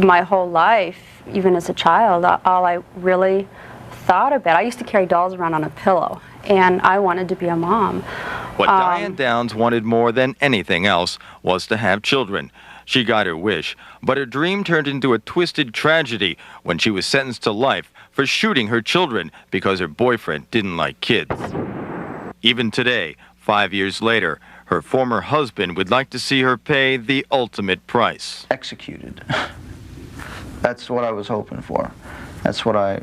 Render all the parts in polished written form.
my whole life, even as a child, all I really thought about, I used to carry dolls around on a pillow, and I wanted to be a mom. What Diane Downs wanted more than anything else was to have children. She got her wish, but her dream turned into a twisted tragedy when she was sentenced to life for shooting her children because her boyfriend didn't like kids. Even today, 5 years later, her former husband would like to see her pay the ultimate price. Executed. That's what I was hoping for. That's what I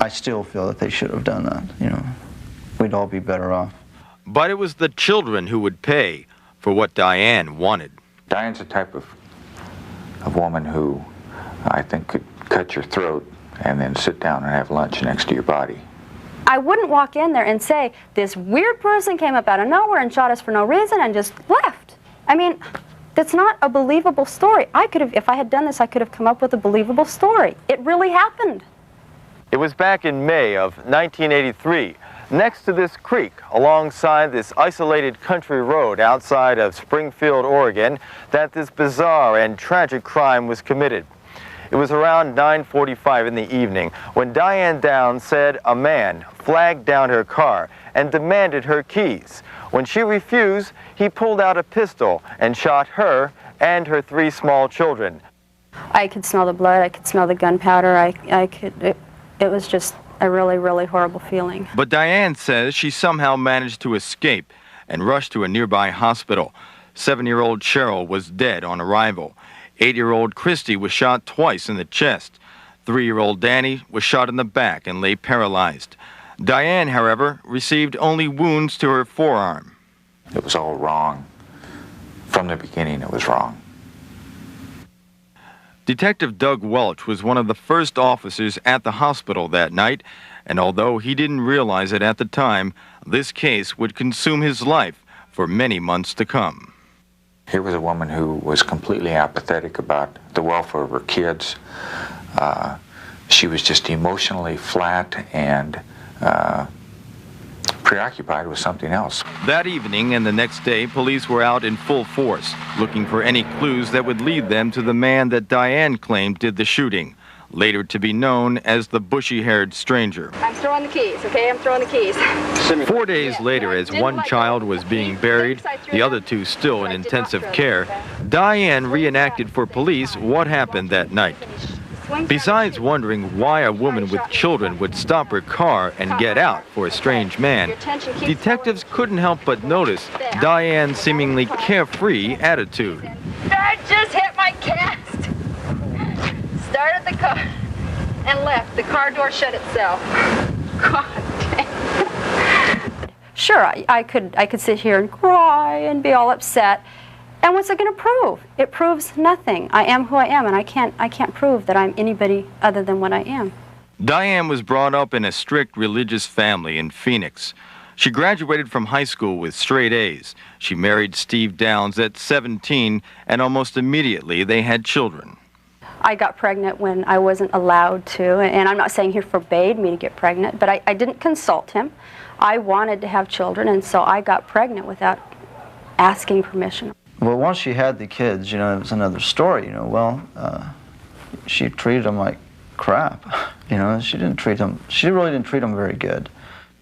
still feel that they should have done that, you know. We'd all be better off. But it was the children who would pay for what Diane wanted. Diane's the type of woman who I think could cut your throat and then sit down and have lunch next to your body. I wouldn't walk in there and say, this weird person came up out of nowhere and shot us for no reason and just left. I mean, that's not a believable story. I could have, if I had done this, I could have come up with a believable story. It really happened. It was back in May of 1983, next to this creek, alongside this isolated country road outside of Springfield, Oregon, that this bizarre and tragic crime was committed. It was around 9:45 in the evening when Diane Downs said a man flagged down her car and demanded her keys. When she refused, he pulled out a pistol and shot her and her 3 small children. I could smell the blood, I could smell the gunpowder, it was just a really, really horrible feeling. But Diane says she somehow managed to escape and rushed to a nearby hospital. 7-year-old Cheryl was dead on arrival. 8-year-old Christy was shot twice in the chest. 3-year-old Danny was shot in the back and lay paralyzed. Diane, however, received only wounds to her forearm. It was all wrong. From the beginning, it was wrong. Detective Doug Welch was one of the first officers at the hospital that night, and although he didn't realize it at the time, this case would consume his life for many months to come. Here was a woman who was completely apathetic about the welfare of her kids. She was just emotionally flat and preoccupied with something else. That evening and the next day, police were out in full force, looking for any clues that would lead them to the man that Diane claimed did the shooting, later to be known as the bushy-haired stranger. I'm throwing the keys, okay? I'm throwing the keys. 4 days later, as one child was being buried, the other 2 still in intensive care, Diane reenacted for police what happened that night. Besides wondering why a woman with children would stop her car and get out for a strange man, detectives couldn't help but notice Diane's seemingly carefree attitude. I just hit my cast. Started the car and left. The car door shut itself. God dang. Sure, I could sit here and cry and be all upset. And what's it going to prove? It proves nothing. I am who I am, and I can't prove that I'm anybody other than what I am. Diane was brought up in a strict religious family in Phoenix. She graduated from high school with straight A's. She married Steve Downs at 17, and almost immediately they had children. I got pregnant when I wasn't allowed to, and I'm not saying he forbade me to get pregnant, but I didn't consult him. I wanted to have children, and so I got pregnant without asking permission. Well, once she had the kids, you know, it was another story, you know. Well, she treated them like crap, you know. She really didn't treat them very good.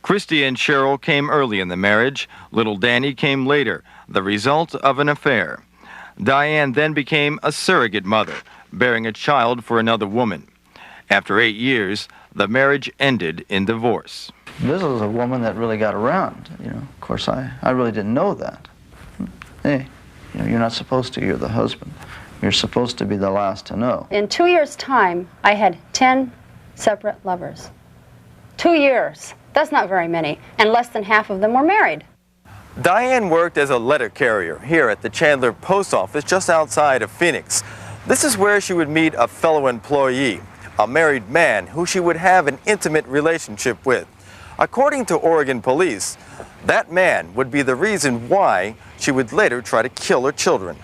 Christy and Cheryl came early in the marriage. Little Danny came later, the result of an affair. Diane then became a surrogate mother, bearing a child for another woman. After 8 years, the marriage ended in divorce. This was a woman that really got around, you know. Of course, I really didn't know that. Hey. You know, you're not supposed to, you're the husband. You're supposed to be the last to know. In 2 years' time, I had 10 separate lovers. 2 years. That's not very many, and less than half of them were married. Diane worked as a letter carrier here at the Chandler Post Office just outside of Phoenix. This is where she would meet a fellow employee, a married man who she would have an intimate relationship with. According to Oregon police, that man would be the reason why she would later try to kill her children.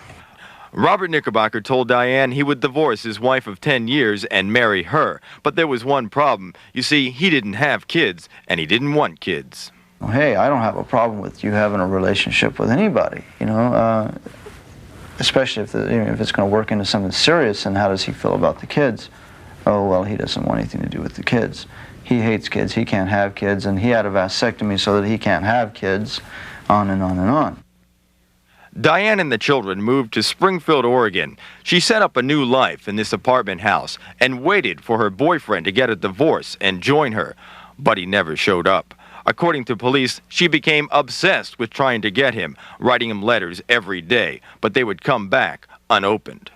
Robert Knickerbocker told Diane he would divorce his wife of 10 years and marry her. But there was one problem. You see, he didn't have kids, and he didn't want kids. Well, hey, I don't have a problem with you having a relationship with anybody, you know. especially if, if it's going to work into something serious, and how does he feel about the kids? Oh, well, he doesn't want anything to do with the kids. He hates kids, he can't have kids, and he had a vasectomy so that he can't have kids, on and on and on. Diane and the children moved to Springfield, Oregon. She set up a new life in this apartment house and waited for her boyfriend to get a divorce and join her, but he never showed up. According to police, she became obsessed with trying to get him, writing him letters every day, but they would come back unopened.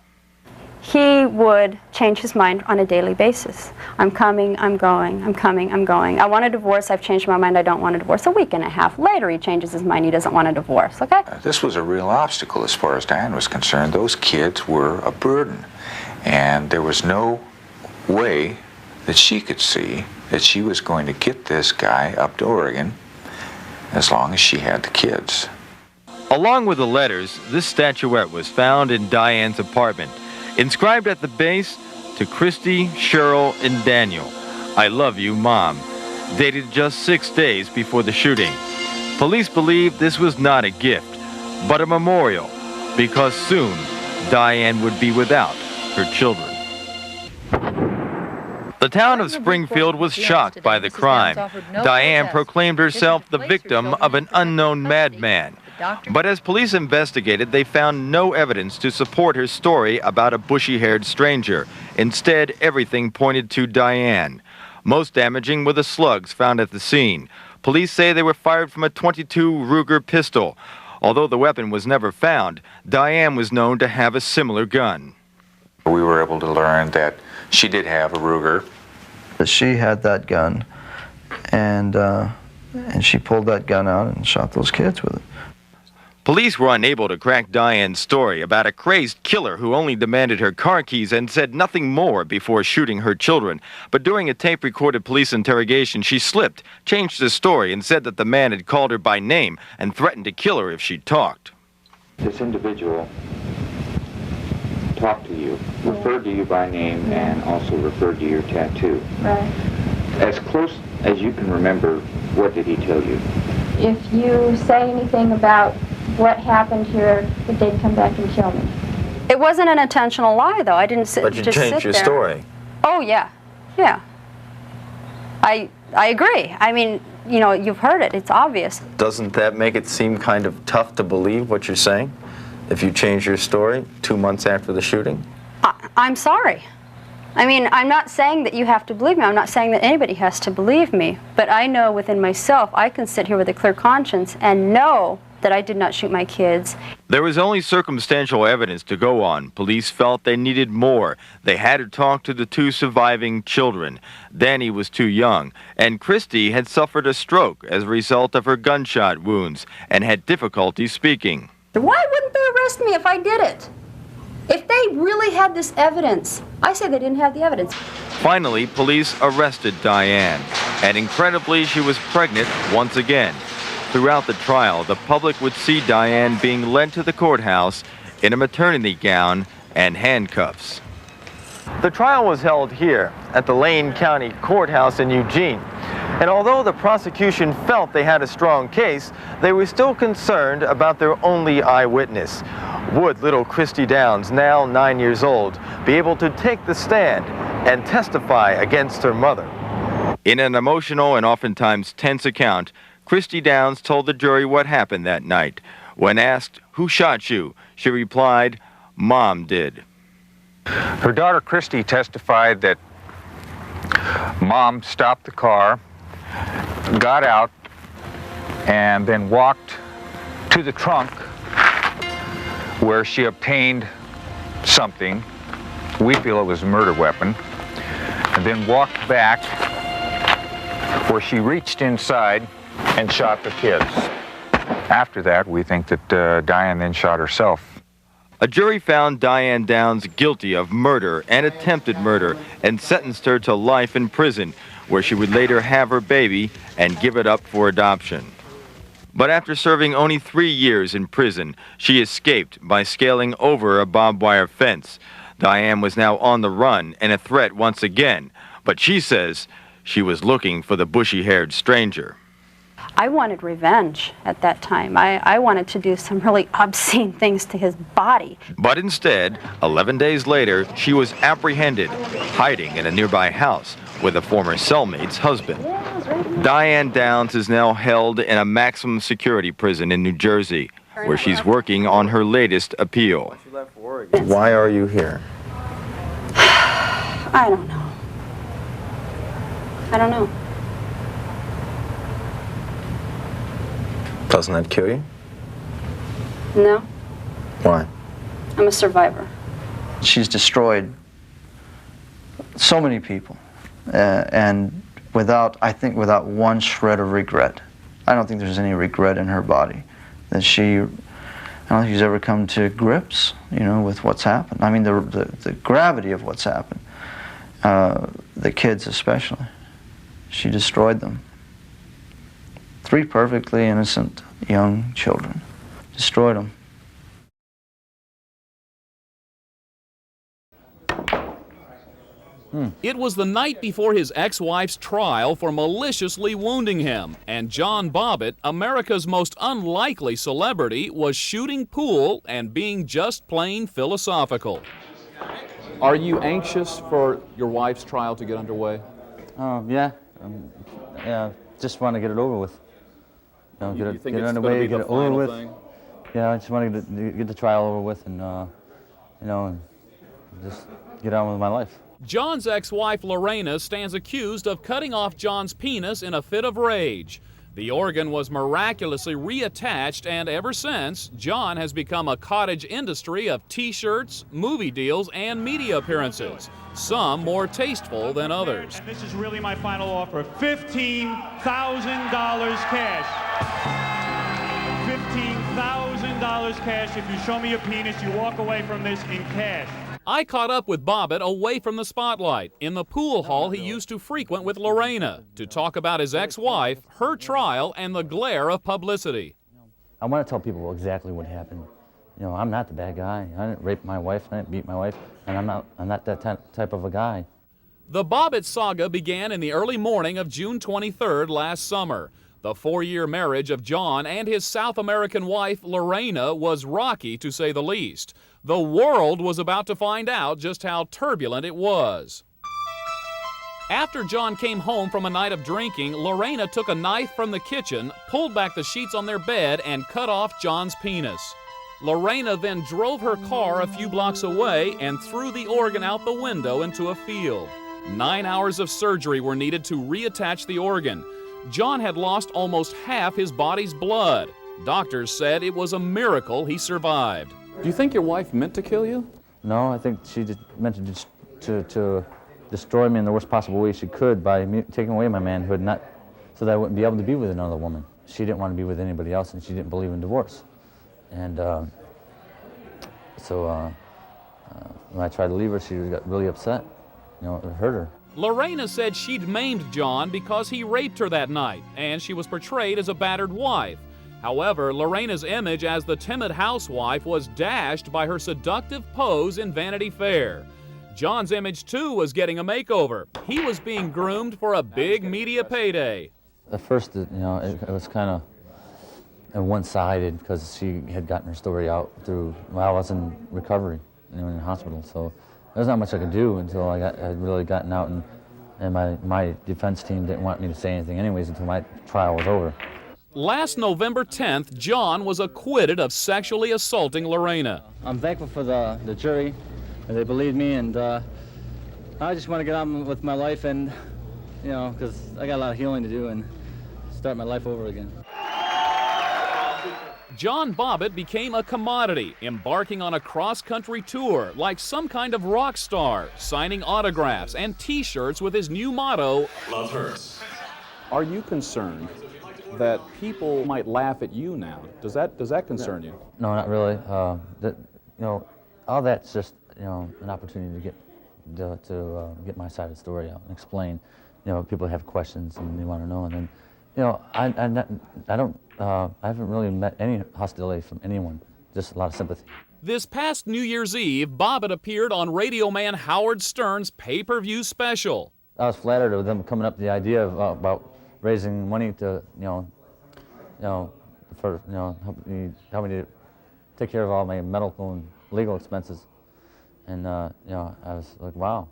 He would change his mind on a daily basis. I'm coming, I'm going, I'm coming, I'm going. I want a divorce, I've changed my mind, I don't want a divorce. A week and a half later, he changes his mind, he doesn't want a divorce, okay? This was a real obstacle as far as Diane was concerned. Those kids were a burden, and there was no way that she could see that she was going to get this guy up to Oregon as long as she had the kids. Along with the letters, this statuette was found in Diane's apartment. Inscribed at the base, to Christy, Cheryl, and Daniel, I love you, Mom, dated just 6 days before the shooting. Police believe this was not a gift, but a memorial, because soon Diane would be without her children. The town of Springfield was shocked by the crime. Diane proclaimed herself the victim of an unknown madman. But as police investigated, they found no evidence to support her story about a bushy-haired stranger. Instead, everything pointed to Diane. Most damaging were the slugs found at the scene. Police say they were fired from a .22 Ruger pistol. Although the weapon was never found, Diane was known to have a similar gun. We were able to learn that she did have a Ruger. That she had that gun, and she pulled that gun out and shot those kids with it. Police were unable to crack Diane's story about a crazed killer who only demanded her car keys and said nothing more before shooting her children. But during a tape-recorded police interrogation, she slipped, changed the story, and said that the man had called her by name and threatened to kill her if she talked. This individual talked to you, referred to you by name, and also referred to your tattoo. Right. As close as you can remember, what did he tell you? If you say anything about what happened here, that they'd come back and kill me. It wasn't an intentional lie, though. I didn't sit. But you just changed sit your there. story. Oh yeah, yeah. I agree. I mean, you know, you've heard it. It's obvious. Doesn't that make it seem kind of tough to believe what you're saying? If you change your story 2 months after the shooting? I'm sorry. I mean, I'm not saying that you have to believe me. I'm not saying that anybody has to believe me. But I know within myself, I can sit here with a clear conscience and know that I did not shoot my kids. There was only circumstantial evidence to go on. Police felt they needed more. They had to talk to the 2 surviving children. Danny was too young, and Christy had suffered a stroke as a result of her gunshot wounds and had difficulty speaking. Why wouldn't they arrest me if I did it? If they really had this evidence, I say they didn't have the evidence. Finally, police arrested Diane, and incredibly, she was pregnant once again. Throughout the trial, the public would see Diane being led to the courthouse in a maternity gown and handcuffs. The trial was held here at the Lane County Courthouse in Eugene. And although the prosecution felt they had a strong case, they were still concerned about their only eyewitness. Would little Christy Downs, now 9 years old, be able to take the stand and testify against her mother? In an emotional and oftentimes tense account, Christy Downs told the jury what happened that night. When asked, "Who shot you?" she replied, "Mom did." Her daughter Christy testified that Mom stopped the car, got out, and then walked to the trunk where she obtained something. We feel it was a murder weapon, and then walked back where she reached inside and shot the kids. After that, we think that Diane then shot herself. A jury found Diane Downs guilty of murder and attempted murder and sentenced her to life in prison, where she would later have her baby and give it up for adoption. But after serving only 3 years in prison, she escaped by scaling over a barbed wire fence. Diane was now on the run and a threat once again, but she says she was looking for the bushy-haired stranger. I wanted revenge at that time. I wanted to do some really obscene things to his body. But instead, 11 days later, she was apprehended, hiding in a nearby house with a former cellmate's husband. Diane Downs is now held in a maximum security prison in New Jersey, where she's working on her latest appeal. Why are you here? I don't know. I don't know. Doesn't that kill you? No. Why? I'm a survivor. She's destroyed so many people, and I think without one shred of regret. I don't think there's any regret in her body. That I don't think she's ever come to grips, with what's happened. I mean, the gravity of what's happened. The kids especially. She destroyed them. 3 perfectly innocent young children. Destroyed them. It was the night before his ex-wife's trial for maliciously wounding him, and John Bobbitt, America's most unlikely celebrity, was shooting pool and being just plain philosophical. Are you anxious for your wife's trial to get underway? Yeah. Just want to get it over with. Get it underway, get it over with. Yeah, I just want to get the trial over with, and and just get on with my life. John's ex-wife Lorena stands accused of cutting off John's penis in a fit of rage. The organ was miraculously reattached, and ever since, John has become a cottage industry of T-shirts, movie deals, and media appearances, some more tasteful than others. And this is really my final offer, $15,000 cash. $15,000 cash. If you show me your penis, you walk away from this in cash. I caught up with Bobbitt away from the spotlight in the pool hall he used to frequent with Lorena to talk about his ex-wife, her trial, and the glare of publicity. I want to tell people exactly what happened. I'm not the bad guy. I didn't rape my wife, I didn't beat my wife, and I'm not that type of a guy. The Bobbitt saga began in the early morning of June 23rd last summer. The 4-year marriage of John and his South American wife, Lorena, was rocky to say the least. The world was about to find out just how turbulent it was. After John came home from a night of drinking, Lorena took a knife from the kitchen, pulled back the sheets on their bed, and cut off John's penis. Lorena then drove her car a few blocks away and threw the organ out the window into a field. 9 hours of surgery were needed to reattach the organ. John had lost almost half his body's blood. Doctors said it was a miracle he survived. Do you think your wife meant to kill you? No, I think she just meant to destroy me in the worst possible way she could by taking away my manhood, so that I wouldn't be able to be with another woman. She didn't want to be with anybody else, and she didn't believe in divorce. And when I tried to leave her, she got really upset. It hurt her. Lorena said she'd maimed John because he raped her that night, and she was portrayed as a battered wife. However, Lorena's image as the timid housewife was dashed by her seductive pose in Vanity Fair. John's image, too, was getting a makeover. He was being groomed for a big media payday. At first, it was kind of one-sided because she had gotten her story out while I was in recovery, in the hospital. So there's not much I could do until I had really gotten out, and my defense team didn't want me to say anything anyways until my trial was over. Last November 10th, John was acquitted of sexually assaulting Lorena. I'm thankful for the jury. They believed me, and I just want to get on with my life, and because I got a lot of healing to do and start my life over again. John Bobbitt became a commodity, embarking on a cross-country tour like some kind of rock star, signing autographs and T-shirts with his new motto, "Love hurts." Are you concerned that people might laugh at you now? Does that concern you? No, not really. All that's just an opportunity to get my side of the story out and explain. People have questions and they want to know, and then I haven't really met any hostility from anyone. Just a lot of sympathy. This past New Year's Eve, Bobbitt appeared on radio man Howard Stern's pay-per-view special. I was flattered with them coming up with the idea of about raising money to help me to take care of all my medical and legal expenses. And, I was like, wow,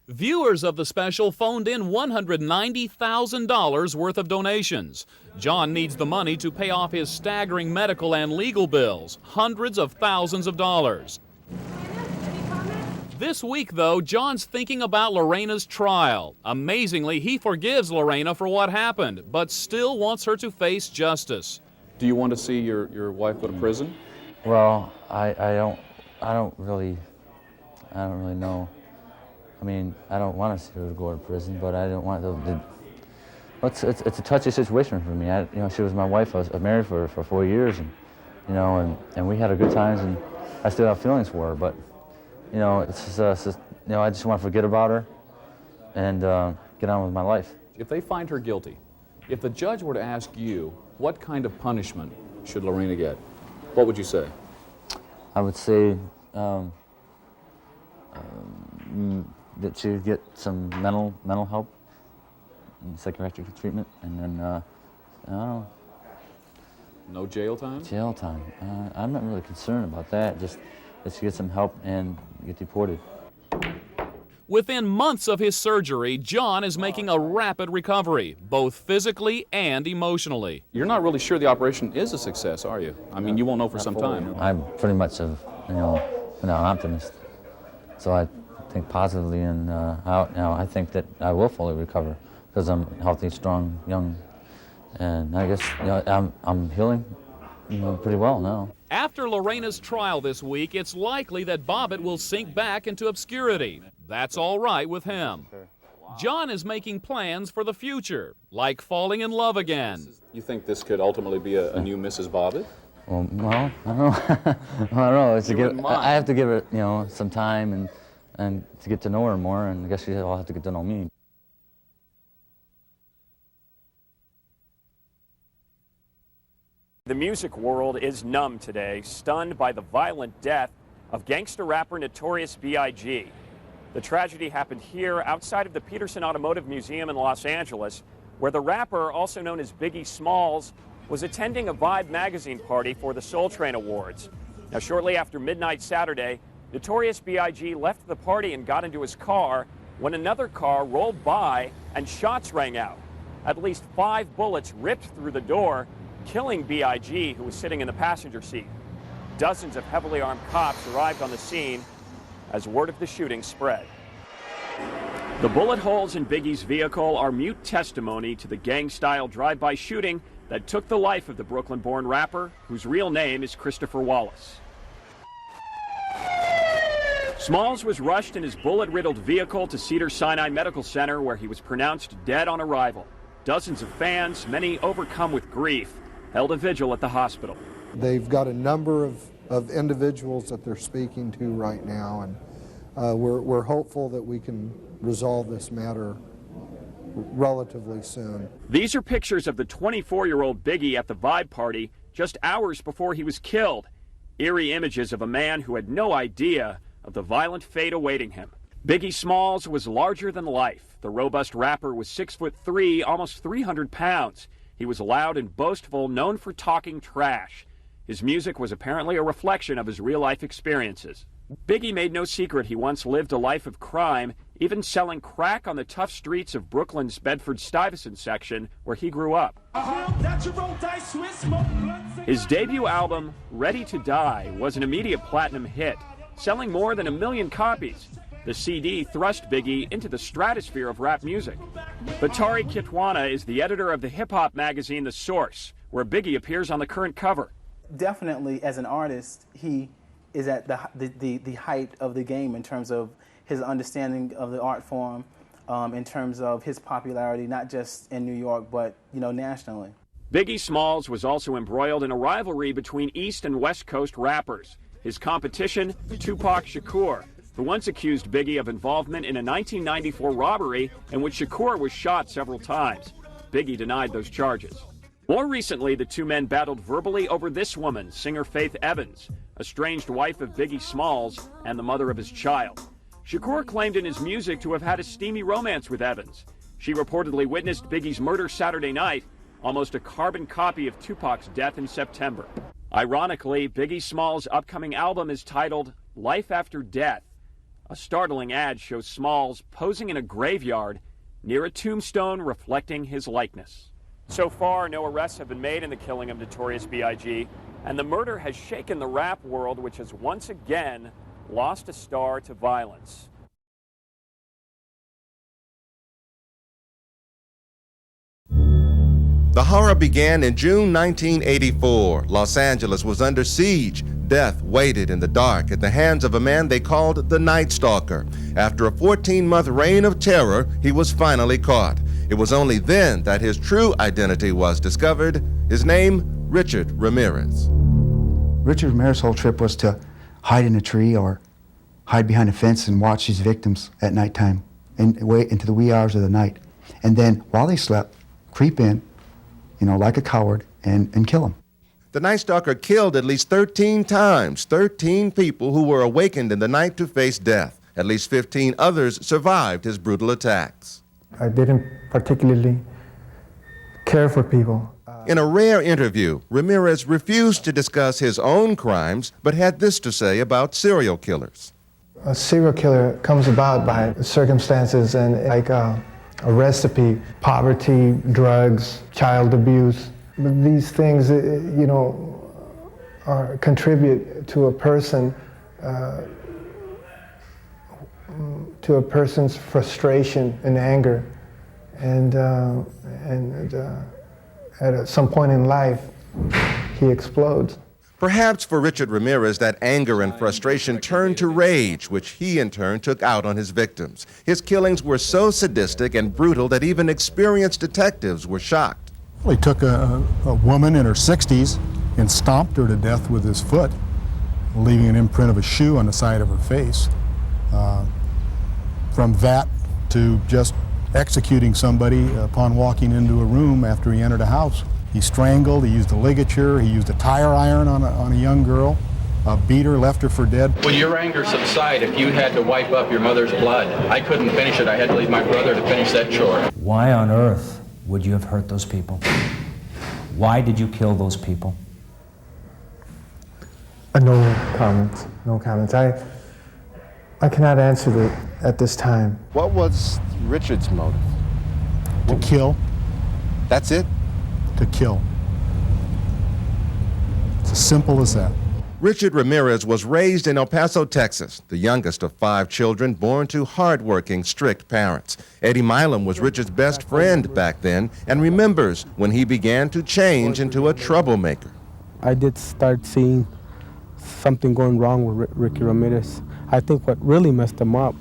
Viewers of the special phoned in $190,000 worth of donations. John needs the money to pay off his staggering medical and legal bills, hundreds of thousands of dollars. This week, though, John's thinking about Lorena's trial. Amazingly, he forgives Lorena for what happened, but still wants her to face justice. Do you want to see your wife go to prison? Well, I don't really know. I mean, I don't want to see her go to prison, but I don't want it's a touchy situation for me. She was my wife. I was married for 4 years, and we had a good times, and I still have feelings for her. But it's just I just want to forget about her and get on with my life. If they find her guilty, if the judge were to ask you what kind of punishment should Lorena get, what would you say? I would say that she would get some mental help and psychiatric treatment, and then I don't know. No jail time? Jail time. I'm not really concerned about that. Just that she gets some help and get deported. Within months of his surgery, John is making a rapid recovery, both physically and emotionally. You're not really sure the operation is a success, are you? I mean, you won't know for some time. I'm pretty much an optimist. So I think positively, and I think that I will fully recover because I'm healthy, strong, young, and I guess I'm healing pretty well now. After Lorena's trial this week, it's likely that Bobbitt will sink back into obscurity. That's all right with him. John is making plans for the future, like falling in love again. You think this could ultimately be a new Mrs. Bobbitt? Well, I don't know. I don't know. I have to give her, some time and to get to know her more, and I guess she'll have to get to know me. The music world is numb today, stunned by the violent death of gangster rapper Notorious B.I.G. The tragedy happened here outside of the Peterson Automotive Museum in Los Angeles, where the rapper, also known as Biggie Smalls, was attending a Vibe magazine party for the Soul Train Awards. Now, shortly after midnight Saturday, Notorious B.I.G. left the party and got into his car when another car rolled by and shots rang out. At least 5 bullets ripped through the door, killing B.I.G., who was sitting in the passenger seat. Dozens of heavily armed cops arrived on the scene as word of the shooting spread. The bullet holes in Biggie's vehicle are mute testimony to the gang-style drive-by shooting that took the life of the Brooklyn-born rapper, whose real name is Christopher Wallace. Smalls was rushed in his bullet-riddled vehicle to Cedars-Sinai Medical Center, where he was pronounced dead on arrival. Dozens of fans, many overcome with grief, held a vigil at the hospital. They've got a number of individuals that they're speaking to right now, and we're hopeful that we can resolve this matter relatively soon. These are pictures of the 24-year-old Biggie at the Vibe party just hours before he was killed. Eerie images of a man who had no idea of the violent fate awaiting him. Biggie Smalls was larger than life. The robust rapper was 6'3", almost 300 pounds. He was loud and boastful, known for talking trash. His music was apparently a reflection of his real-life experiences. Biggie made no secret he once lived a life of crime, even selling crack on the tough streets of Brooklyn's Bedford-Stuyvesant section, where he grew up. His debut album, Ready to Die, was an immediate platinum hit, selling more than 1 million copies. The CD thrust Biggie into the stratosphere of rap music. Batari Kitwana is the editor of the hip-hop magazine The Source, where Biggie appears on the current cover. Definitely, as an artist, he is at the height of the game in terms of his understanding of the art form, in terms of his popularity, not just in New York, but, nationally. Biggie Smalls was also embroiled in a rivalry between East and West Coast rappers. His competition, Tupac Shakur, who once accused Biggie of involvement in a 1994 robbery in which Shakur was shot several times. Biggie denied those charges. More recently, the two men battled verbally over this woman, singer Faith Evans, estranged wife of Biggie Smalls and the mother of his child. Shakur claimed in his music to have had a steamy romance with Evans. She reportedly witnessed Biggie's murder Saturday night, almost a carbon copy of Tupac's death in September. Ironically, Biggie Smalls' upcoming album is titled Life After Death. A startling ad shows Smalls posing in a graveyard near a tombstone reflecting his likeness. So far, no arrests have been made in the killing of Notorious B.I.G., and the murder has shaken the rap world, which has once again lost a star to violence. The horror began in June 1984. Los Angeles was under siege. Death waited in the dark at the hands of a man they called the Night Stalker. After a 14-month reign of terror, he was finally caught. It was only then that his true identity was discovered. His name, Richard Ramirez. Richard Ramirez's whole trip was to hide in a tree or hide behind a fence and watch his victims at nighttime and wait into the wee hours of the night. And then, while they slept, creep in, like a coward, and kill them. The Night Stalker killed at least 13 times, 13 people who were awakened in the night to face death. At least 15 others survived his brutal attacks. I didn't particularly care for people. In a rare interview, Ramirez refused to discuss his own crimes, but had this to say about serial killers. A serial killer comes about by circumstances and a recipe: poverty, drugs, child abuse. These things, contribute to a person, to a person's frustration and anger, and at some point in life, he explodes. Perhaps for Richard Ramirez, that anger and frustration turned to rage, which he in turn took out on his victims. His killings were so sadistic and brutal that even experienced detectives were shocked. Well, he took a woman in her 60s and stomped her to death with his foot, leaving an imprint of a shoe on the side of her face. From that to just executing somebody upon walking into a room after he entered a house. He strangled, he used a ligature, he used a tire iron on a young girl, beat her, left her for dead. Will your anger subside if you had to wipe up your mother's blood? I couldn't finish it. I had to leave my brother to finish that chore. Why on earth would you have hurt those people? Why did you kill those people? No comments, no comments. I cannot answer that at this time. What was Richard's motive? To kill. That's it? To kill. It's as simple as that. Richard Ramirez was raised in El Paso, Texas, the youngest of 5 children born to hardworking, strict parents. Eddie Milam was Richard's best friend back then and remembers when he began to change into a troublemaker. I did start seeing something going wrong with Ricky Ramirez. I think what really messed him up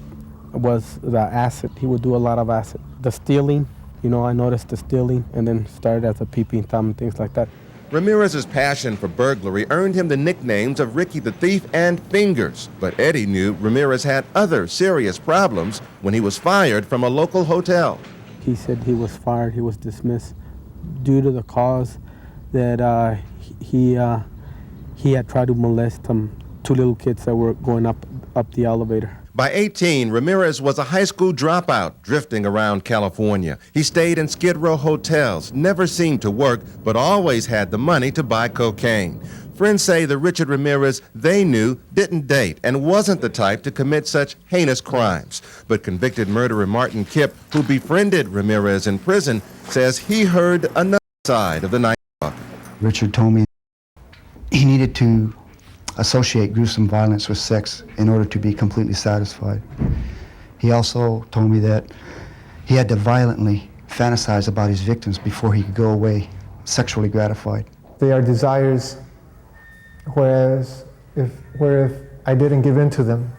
was the acid. He would do a lot of acid. The stealing, I noticed the stealing and then started as a peeping Tom and things like that. Ramirez's passion for burglary earned him the nicknames of Ricky the Thief and Fingers. But Eddie knew Ramirez had other serious problems when he was fired from a local hotel. He said he was fired, he was dismissed due to the cause that he had tried to molest 2 little kids that were going up the elevator. By 18, Ramirez was a high school dropout, drifting around California. He stayed in Skid Row hotels, never seemed to work, but always had the money to buy cocaine. Friends say the Richard Ramirez they knew didn't date and wasn't the type to commit such heinous crimes. But convicted murderer Martin Kipp, who befriended Ramirez in prison, says he heard another side of the Night Stalker. Richard told me he needed to associate gruesome violence with sex in order to be completely satisfied. He also told me that he had to violently fantasize about his victims before he could go away sexually gratified. They are desires, whereas if I didn't give in to them,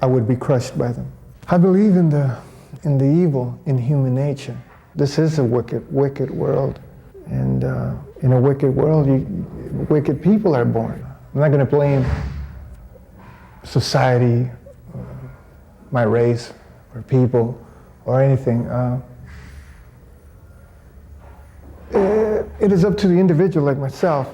I would be crushed by them. I believe in the evil in human nature. This is a wicked world, and in a wicked world, wicked people are born. I'm not going to blame society, my race, or people, or anything. It is up to the individual like myself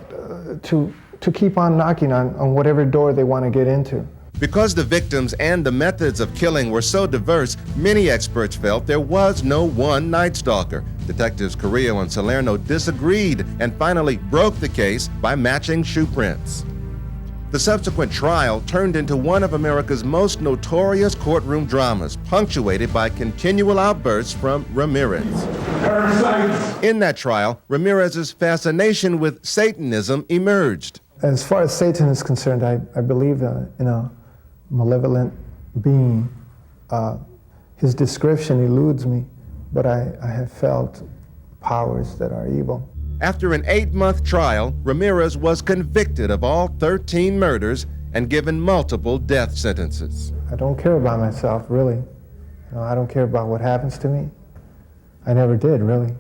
to keep on knocking on whatever door they want to get into. Because the victims and the methods of killing were so diverse, many experts felt there was no one Night Stalker. Detectives Carrillo and Salerno disagreed and finally broke the case by matching shoe prints. The subsequent trial turned into one of America's most notorious courtroom dramas, punctuated by continual outbursts from Ramirez. In that trial, Ramirez's fascination with Satanism emerged. As far as Satan is concerned, I believe in a malevolent being. His description eludes me, but I have felt powers that are evil. After an 8-month trial, Ramirez was convicted of all 13 murders and given multiple death sentences. I don't care about myself, really. I don't care about what happens to me. I never did, really.